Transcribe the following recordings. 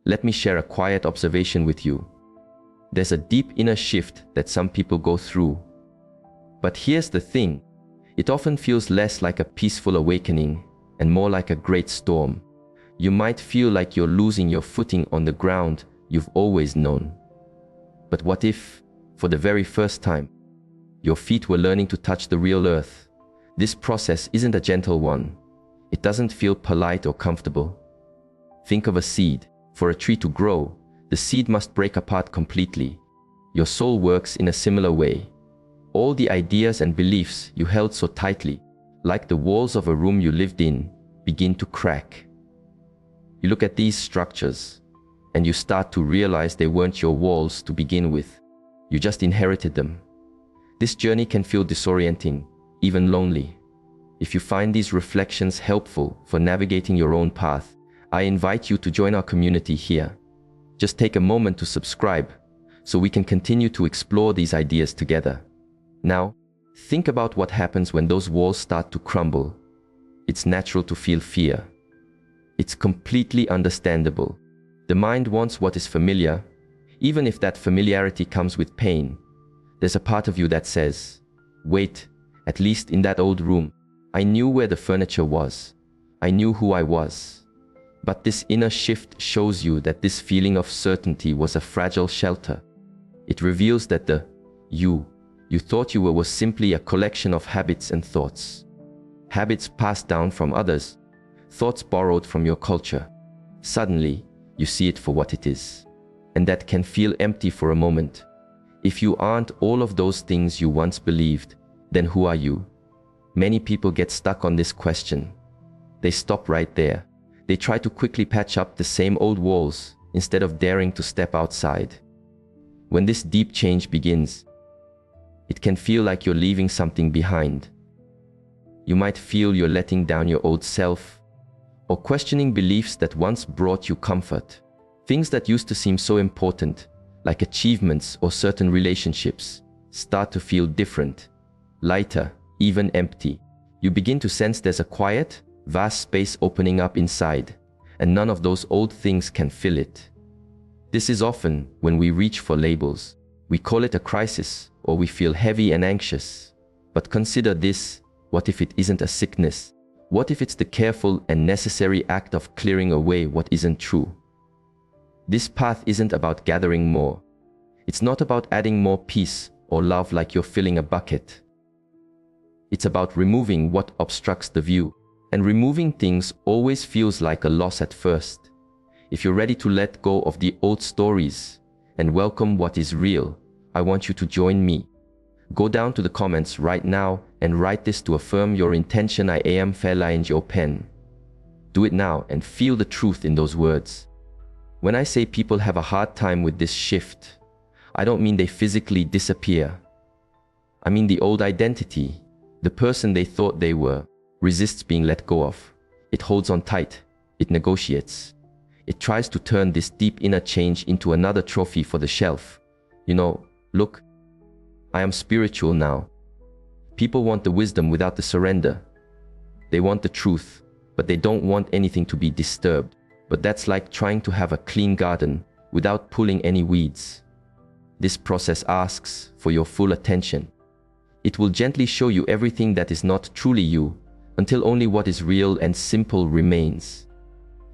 Let me share a quiet observation with you. There's a deep inner shift that some people go through. But here's the thing. It often feels less like a peaceful awakening and more like a great storm. You might feel like you're losing your footing on the ground you've always known. But what if, for the very first time, your feet were learning to touch the real earth? This process isn't a gentle one. It doesn't feel polite or comfortable. Think of a seed. For a tree to grow, the seed must break apart completely. Your soul works in a similar way. All the ideas and beliefs you held so tightly, like the walls of a room you lived in, begin to crack. You look at these structures, and you start to realize they weren't your walls to begin with. You just inherited them. This journey can feel disorienting, even lonely. If you find these reflections helpful for navigating your own path, I invite you to join our community here. Just take a moment to subscribe so we can continue to explore these ideas together. Now, think about what happens when those walls start to crumble. It's natural to feel fear. It's completely understandable. The mind wants what is familiar, even if that familiarity comes with pain. There's a part of you that says, wait, at least in that old room, I knew where the furniture was. I knew who I was. But this inner shift shows you that this feeling of certainty was a fragile shelter. It reveals that the you thought you were was simply a collection of habits and thoughts. Habits passed down from others, thoughts borrowed from your culture. Suddenly, you see it for what it is. And that can feel empty for a moment. If you aren't all of those things you once believed, then who are you? Many people get stuck on this question. They stop right there. They try to quickly patch up the same old walls instead of daring to step outside. When this deep change begins, it can feel like you're leaving something behind. You might feel you're letting down your old self or questioning beliefs that once brought you comfort. Things that used to seem so important, like achievements or certain relationships, start to feel different, lighter, even empty. You begin to sense there's a quiet, vast space opening up inside, and none of those old things can fill it. This is often when we reach for labels. We call it a crisis, or we feel heavy and anxious. But consider this: what if it isn't a sickness? What if it's the careful and necessary act of clearing away what isn't true? This path isn't about gathering more. It's not about adding more peace or love like you're filling a bucket. It's about removing what obstructs the view. And removing things always feels like a loss at first. If you're ready to let go of the old stories and welcome what is real, I want you to join me. Go down to the comments right now and write this to affirm your intention. I am verleihen your pen. Do it now and feel the truth in those words. When I say people have a hard time with this shift, I don't mean they physically disappear. I mean the old identity, the person they thought they were, resists being let go of. It holds on tight. It negotiates. It tries to turn this deep inner change into another trophy for the shelf. You know, look, I am spiritual now. People want the wisdom without the surrender. They want the truth, but they don't want anything to be disturbed. But that's like trying to have a clean garden without pulling any weeds. This process asks for your full attention. It will gently show you everything that is not truly you, until only what is real and simple remains.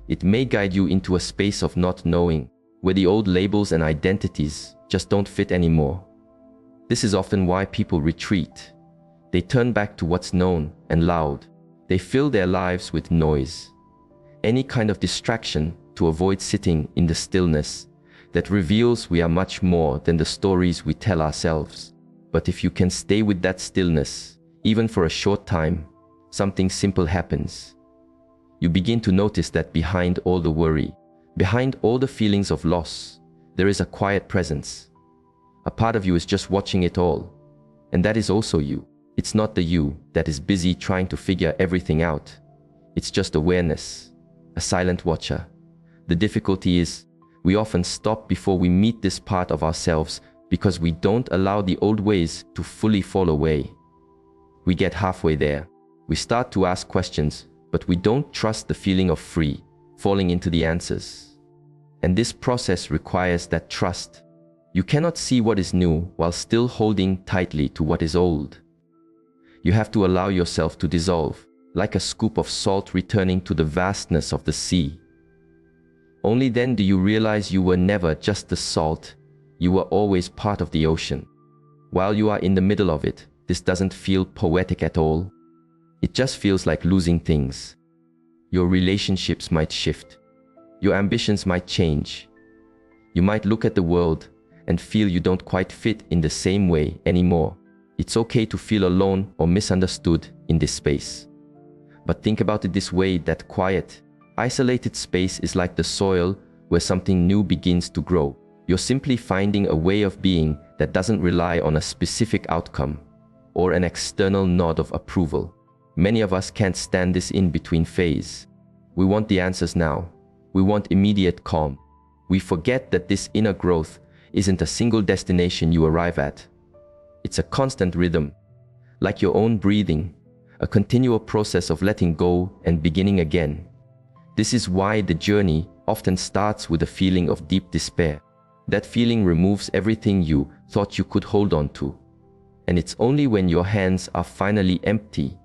It may guide you into a space of not knowing, where the old labels and identities just don't fit anymore. This is often why people retreat. They turn back to what's known and loud. They fill their lives with noise, any kind of distraction, to avoid sitting in the stillness that reveals we are much more than the stories we tell ourselves. But if you can stay with that stillness, even for a short time, something simple happens. You begin to notice that behind all the worry, behind all the feelings of loss, there is a quiet presence. A part of you is just watching it all. And that is also you. It's not the you that is busy trying to figure everything out. It's just awareness, a silent watcher. The difficulty is, we often stop before we meet this part of ourselves because we don't allow the old ways to fully fall away. We get halfway there. We start to ask questions, but we don't trust the feeling of free, falling into the answers. And this process requires that trust. You cannot see what is new while still holding tightly to what is old. You have to allow yourself to dissolve, like a scoop of salt returning to the vastness of the sea. Only then do you realize you were never just the salt, you were always part of the ocean. While you are in the middle of it, this doesn't feel poetic at all. It just feels like losing things. Your relationships might shift. Your ambitions might change. You might look at the world and feel you don't quite fit in the same way anymore. It's okay to feel alone or misunderstood in this space. But think about it this way, that quiet, isolated space is like the soil where something new begins to grow. You're simply finding a way of being that doesn't rely on a specific outcome or an external nod of approval. Many of us can't stand this in-between phase. We want the answers now. We want immediate calm. We forget that this inner growth isn't a single destination you arrive at. It's a constant rhythm, like your own breathing, a continual process of letting go and beginning again. This is why the journey often starts with a feeling of deep despair. That feeling removes everything you thought you could hold on to. And it's only when your hands are finally empty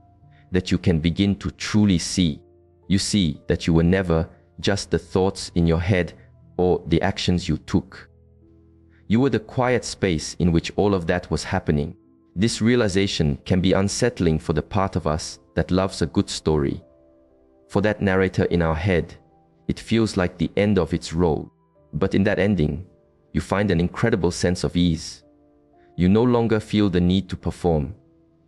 that you can begin to truly see. You see that you were never just the thoughts in your head or the actions you took. You were the quiet space in which all of that was happening. This realization can be unsettling for the part of us that loves a good story. For that narrator in our head, it feels like the end of its role. But in that ending, you find an incredible sense of ease. You no longer feel the need to perform.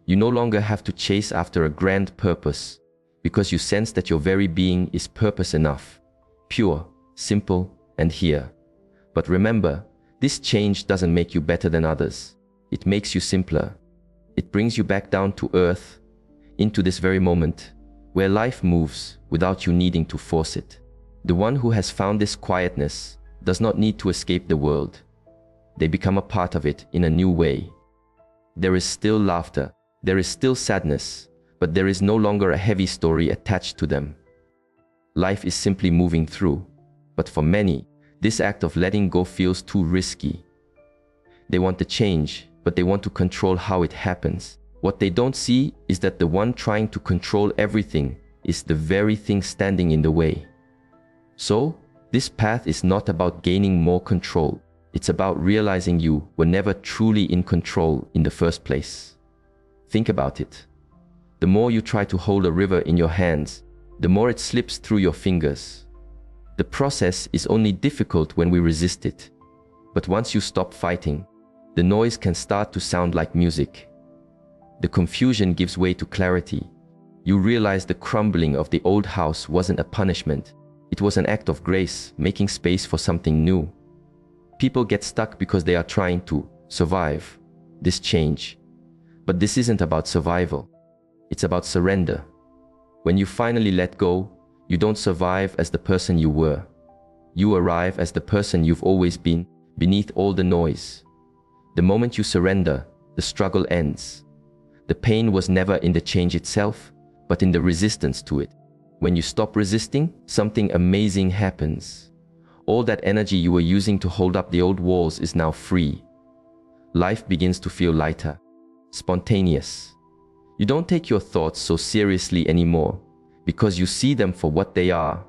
You no longer have to chase after a grand purpose, because you sense that your very being is purpose enough, pure, simple, and here. But remember, this change doesn't make you better than others. It makes you simpler. It brings you back down to earth, into this very moment, where life moves without you needing to force it. The one who has found this quietness does not need to escape the world. They become a part of it in a new way. There is still laughter, there is still sadness, but there is no longer a heavy story attached to them. Life is simply moving through, but for many, this act of letting go feels too risky. They want the change, but they want to control how it happens. What they don't see is that the one trying to control everything is the very thing standing in the way. So, this path is not about gaining more control. It's about realizing you were never truly in control in the first place. Think about it. The more you try to hold a river in your hands, the more it slips through your fingers. The process is only difficult when we resist it. But once you stop fighting, the noise can start to sound like music. The confusion gives way to clarity. You realize the crumbling of the old house wasn't a punishment. It was an act of grace, making space for something new. People get stuck because they are trying to survive this change. But this isn't about survival. It's about surrender. When you finally let go, you don't survive as the person you were. You arrive as the person you've always been, beneath all the noise. The moment you surrender, the struggle ends. The pain was never in the change itself, but in the resistance to it. When you stop resisting, something amazing happens. All that energy you were using to hold up the old walls is now free. Life begins to feel lighter, spontaneous. You don't take your thoughts so seriously anymore, because you see them for what they are.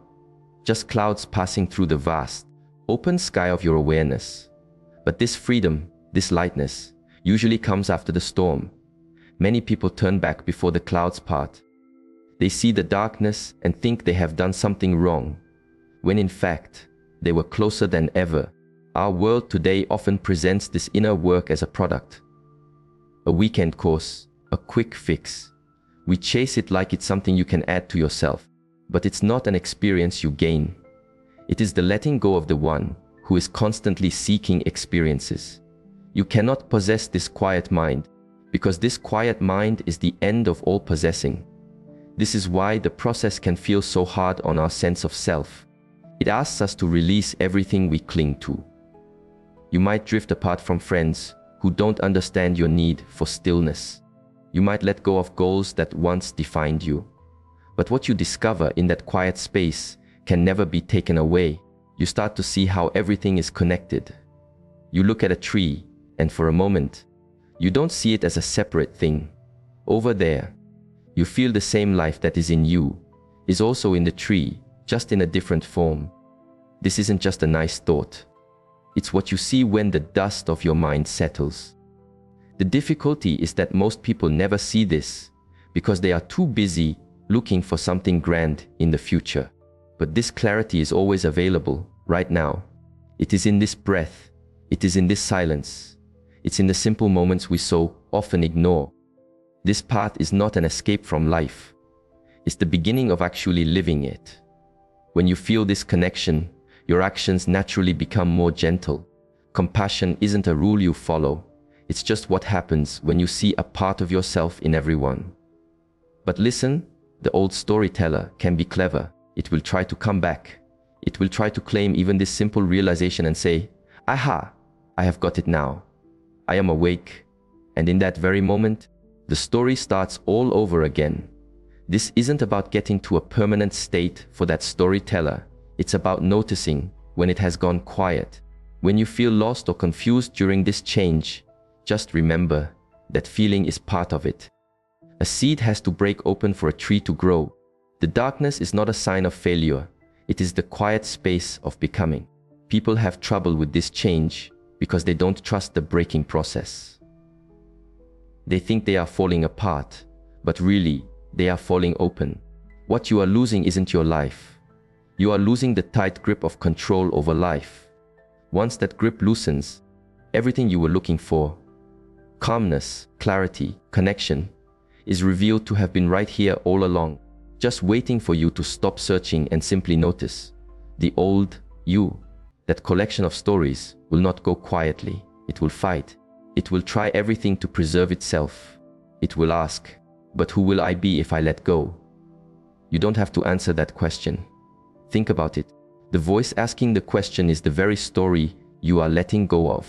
Just clouds passing through the vast, open sky of your awareness. But this freedom, this lightness, usually comes after the storm. Many people turn back before the clouds part. They see the darkness and think they have done something wrong, when in fact, they were closer than ever. Our world today often presents this inner work as a product. A weekend course, a quick fix. We chase it like it's something you can add to yourself, but it's not an experience you gain. It is the letting go of the one who is constantly seeking experiences. You cannot possess this quiet mind, because this quiet mind is the end of all possessing. This is why the process can feel so hard on our sense of self. It asks us to release everything we cling to. You might drift apart from friends who don't understand your need for stillness. You might let go of goals that once defined you. But what you discover in that quiet space can never be taken away. you start to see how everything is connected. You look at a tree, and for a moment, you don't see it as a separate thing. Over there, you feel the same life that is in you, is also in the tree, just in a different form. This isn't just a nice thought. It's what you see when the dust of your mind settles. The difficulty is that most people never see this because they are too busy looking for something grand in the future. But this clarity is always available, right now. It is in this breath. It is in this silence. It's in the simple moments we so often ignore. This path is not an escape from life. It's the beginning of actually living it. When you feel this connection, your actions naturally become more gentle. Compassion isn't a rule you follow. It's just what happens when you see a part of yourself in everyone. But listen, the old storyteller can be clever. It will try to come back. It will try to claim even this simple realization and say, "Aha, I have got it now. I am awake." And in that very moment, the story starts all over again. This isn't about getting to a permanent state for that storyteller. It's about noticing when it has gone quiet. When you feel lost or confused during this change, just remember that feeling is part of it. A seed has to break open for a tree to grow. The darkness is not a sign of failure. It is the quiet space of becoming. People have trouble with this change because they don't trust the breaking process. They think they are falling apart, but really, they are falling open. What you are losing isn't your life. You are losing the tight grip of control over life. Once that grip loosens, everything you were looking for, calmness, clarity, connection, is revealed to have been right here all along, just waiting for you to stop searching and simply notice. The old you, that collection of stories, will not go quietly. It will fight. It will try everything to preserve itself. It will ask, "But who will I be if I let go?" You don't have to answer that question. Think about it. The voice asking the question is the very story you are letting go of.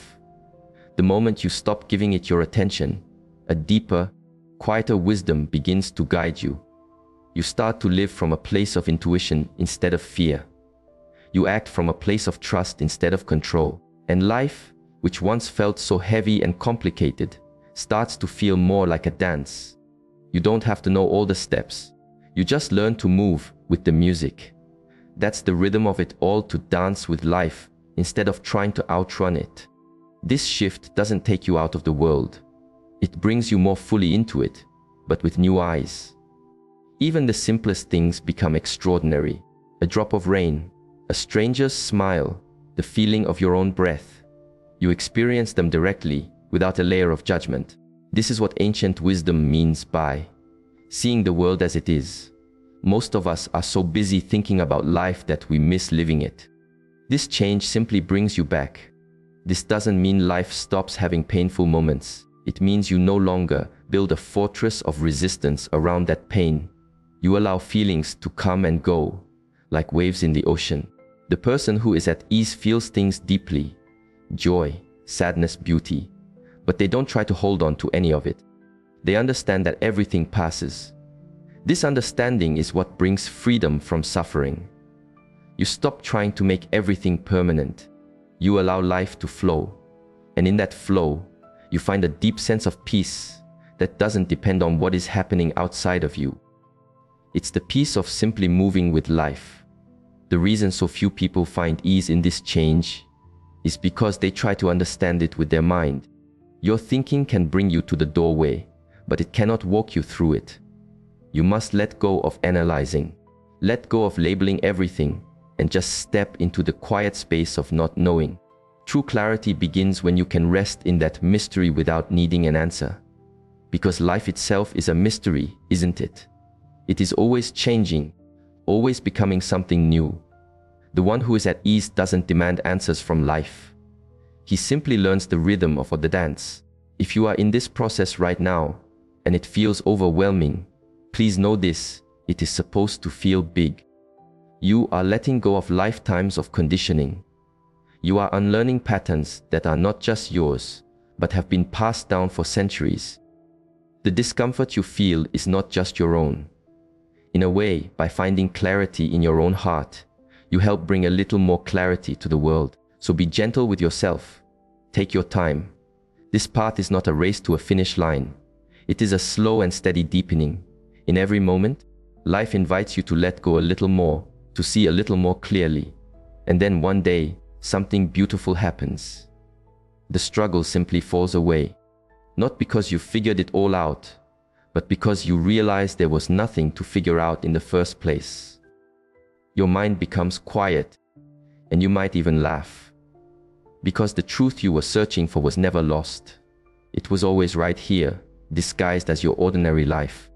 The moment you stop giving it your attention, a deeper, quieter wisdom begins to guide you. You start to live from a place of intuition instead of fear. You act from a place of trust instead of control. And life, which once felt so heavy and complicated, starts to feel more like a dance. You don't have to know all the steps. You just learn to move with the music. That's the rhythm of it all, to dance with life instead of trying to outrun it. This shift doesn't take you out of the world. It brings you more fully into it, but with new eyes. Even the simplest things become extraordinary. A drop of rain, a stranger's smile, the feeling of your own breath. You experience them directly, without a layer of judgment. This is what ancient wisdom means by seeing the world as it is. Most of us are so busy thinking about life that we miss living it. This change simply brings you back. This doesn't mean life stops having painful moments. It means you no longer build a fortress of resistance around that pain. You allow feelings to come and go, like waves in the ocean. The person who is at ease feels things deeply, joy, sadness, beauty, but they don't try to hold on to any of it. They understand that everything passes. This understanding is what brings freedom from suffering. You stop trying to make everything permanent. You allow life to flow, and in that flow, you find a deep sense of peace that doesn't depend on what is happening outside of you. It's the peace of simply moving with life. The reason so few people find ease in this change is because they try to understand it with their mind. Your thinking can bring you to the doorway, but it cannot walk you through it. You must let go of analyzing, let go of labeling everything, and just step into the quiet space of not knowing. True clarity begins when you can rest in that mystery without needing an answer. Because life itself is a mystery, isn't it? It is always changing, always becoming something new. The one who is at ease doesn't demand answers from life. He simply learns the rhythm of the dance. If you are in this process right now, and it feels overwhelming, please know this: it is supposed to feel big. You are letting go of lifetimes of conditioning. You are unlearning patterns that are not just yours, but have been passed down for centuries. The discomfort you feel is not just your own. In a way, by finding clarity in your own heart, You help bring a little more clarity to the world. So be gentle with yourself. Take your time. This path is not a race to a finish line. It is a slow and steady deepening. In every moment, life invites you to let go a little more, to see a little more clearly. And then one day, something beautiful happens. The struggle simply falls away. Not because you figured it all out, but because you realized there was nothing to figure out in the first place. Your mind becomes quiet, and you might even laugh. Because the truth you were searching for was never lost. It was always right here, disguised as your ordinary life.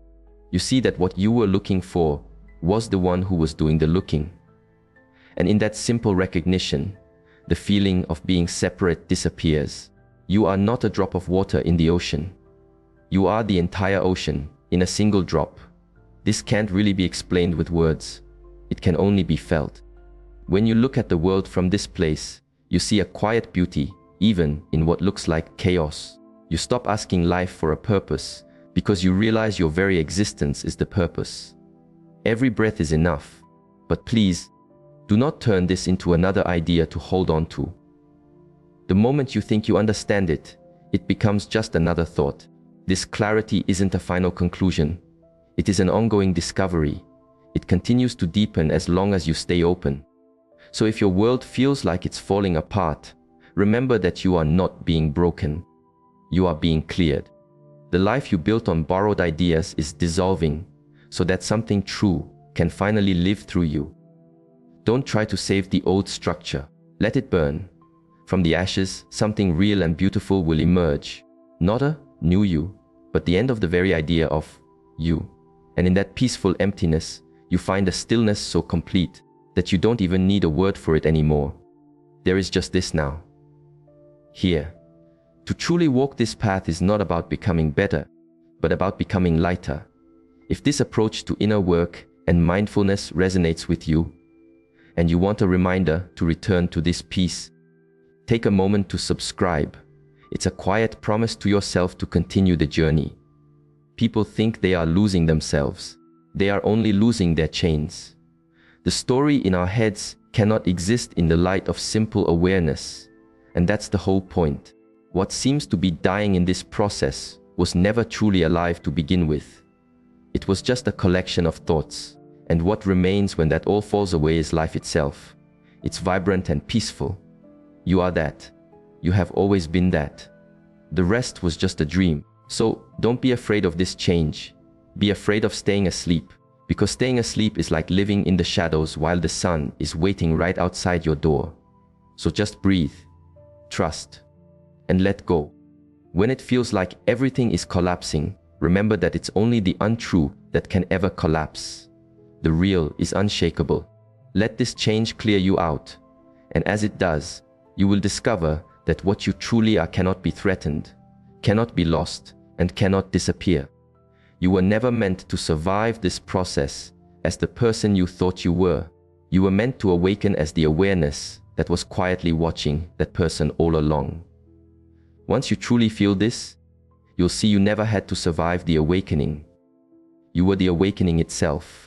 You see that what you were looking for was the one who was doing the looking. And in that simple recognition, the feeling of being separate disappears. You are not a drop of water in the ocean. You are the entire ocean in a single drop. This can't really be explained with words. It can only be felt. When you look at the world from this place, you see a quiet beauty, even in what looks like chaos. You stop asking life for a purpose, because you realize your very existence is the purpose. Every breath is enough, but please, do not turn this into another idea to hold on to. The moment you think you understand it, it becomes just another thought. This clarity isn't a final conclusion. It is an ongoing discovery. It continues to deepen as long as you stay open. So if your world feels like it's falling apart, remember that you are not being broken. You are being cleared. The life you built on borrowed ideas is dissolving, so that something true can finally live through you. Don't try to save the old structure. Let it burn. From the ashes, something real and beautiful will emerge. Not a new you, but the end of the very idea of you. And in that peaceful emptiness, you find a stillness so complete that you don't even need a word for it anymore. There is just this now. Here. To truly walk this path is not about becoming better, but about becoming lighter. If this approach to inner work and mindfulness resonates with you, and you want a reminder to return to this peace, take a moment to subscribe. It's a quiet promise to yourself to continue the journey. People think they are losing themselves. They are only losing their chains. The story in our heads cannot exist in the light of simple awareness. And that's the whole point. What seems to be dying in this process was never truly alive to begin with. It was just a collection of thoughts. And what remains when that all falls away is life itself. It's vibrant and peaceful. You are that. You have always been that. The rest was just a dream. So don't be afraid of this change. Be afraid of staying asleep. Because staying asleep is like living in the shadows while the sun is waiting right outside your door. So just breathe, trust, and let go. When it feels like everything is collapsing, remember that it's only the untrue that can ever collapse. The real is unshakable. Let this change clear you out. And as it does, you will discover that what you truly are cannot be threatened, cannot be lost, and cannot disappear. You were never meant to survive this process as the person you thought you were. You were meant to awaken as the awareness that was quietly watching that person all along. Once you truly feel this, you'll see you never had to survive the awakening. You were the awakening itself.